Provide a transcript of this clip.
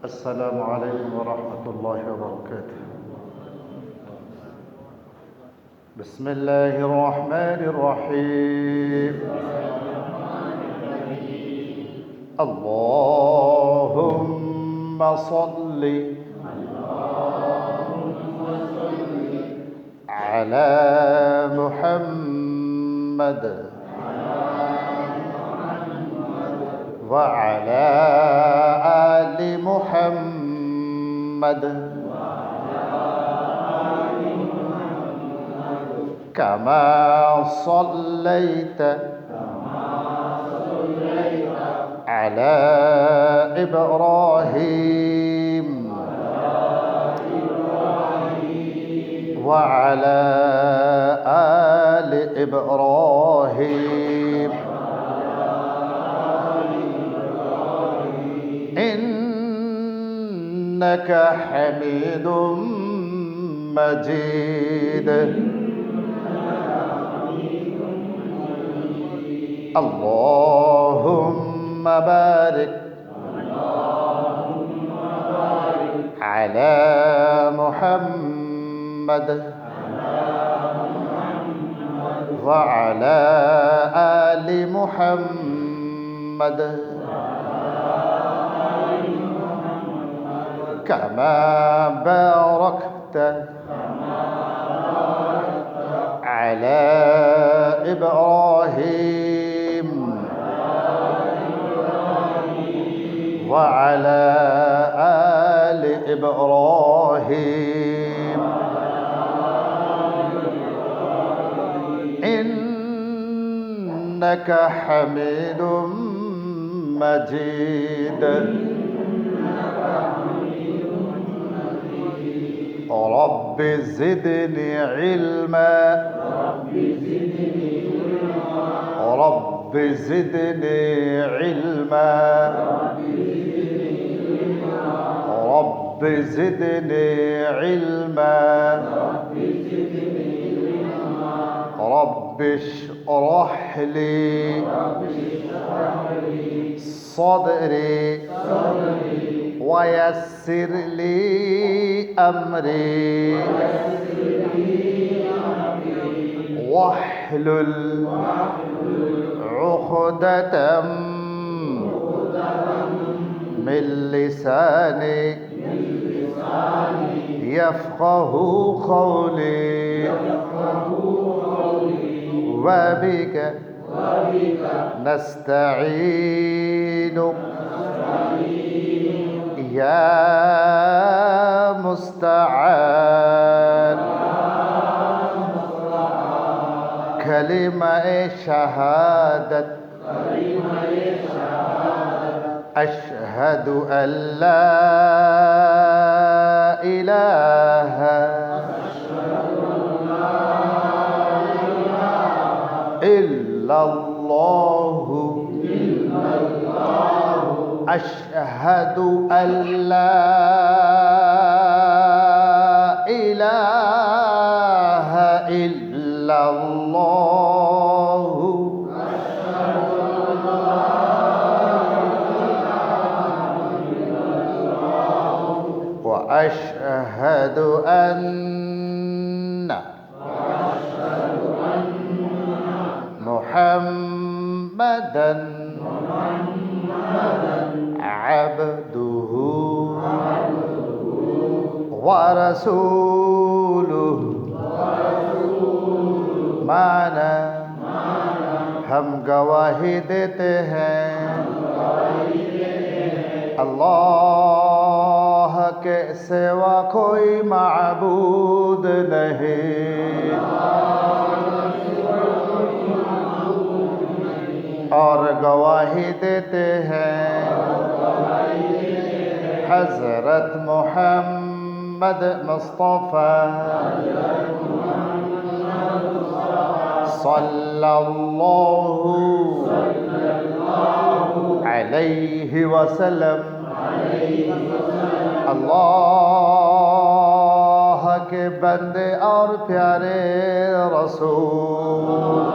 السلام عليكم ورحمة الله وبركاته. بسم الله الرحمن الرحيم. اللهم صل على محمد وعلى آل محمد كما صليت على إبراهيم وعلى آل إبراهيم إنك حميد مجيد. اللهم بارك على محمد وعلى آل محمد كما باركت على إبراهيم وعلى آل إبراهيم إنك حميد مجيد. رب زدني علما رب زدني علما رب زدني علما رب اشرح لي صدري ويسر لي أمري واحلل عقدة من لساني يفقه قولي وبك نستعين يا مستعان. كلمة شهادة أشهد أن لا إله إلا الله أشهد أن لا إله إلا الله وأشهد أن محمدًا عبده ورسوله. माना हम गवाही देते हैं अल्लाह के सिवा कोई माबूद नहीं और गवाही देते हैं हज़रत मोहम्मद मुस्तफ़ा सल्लल्लाहु अलैहि वसल्लम अल्लाह के बंदे और प्यारे रसूल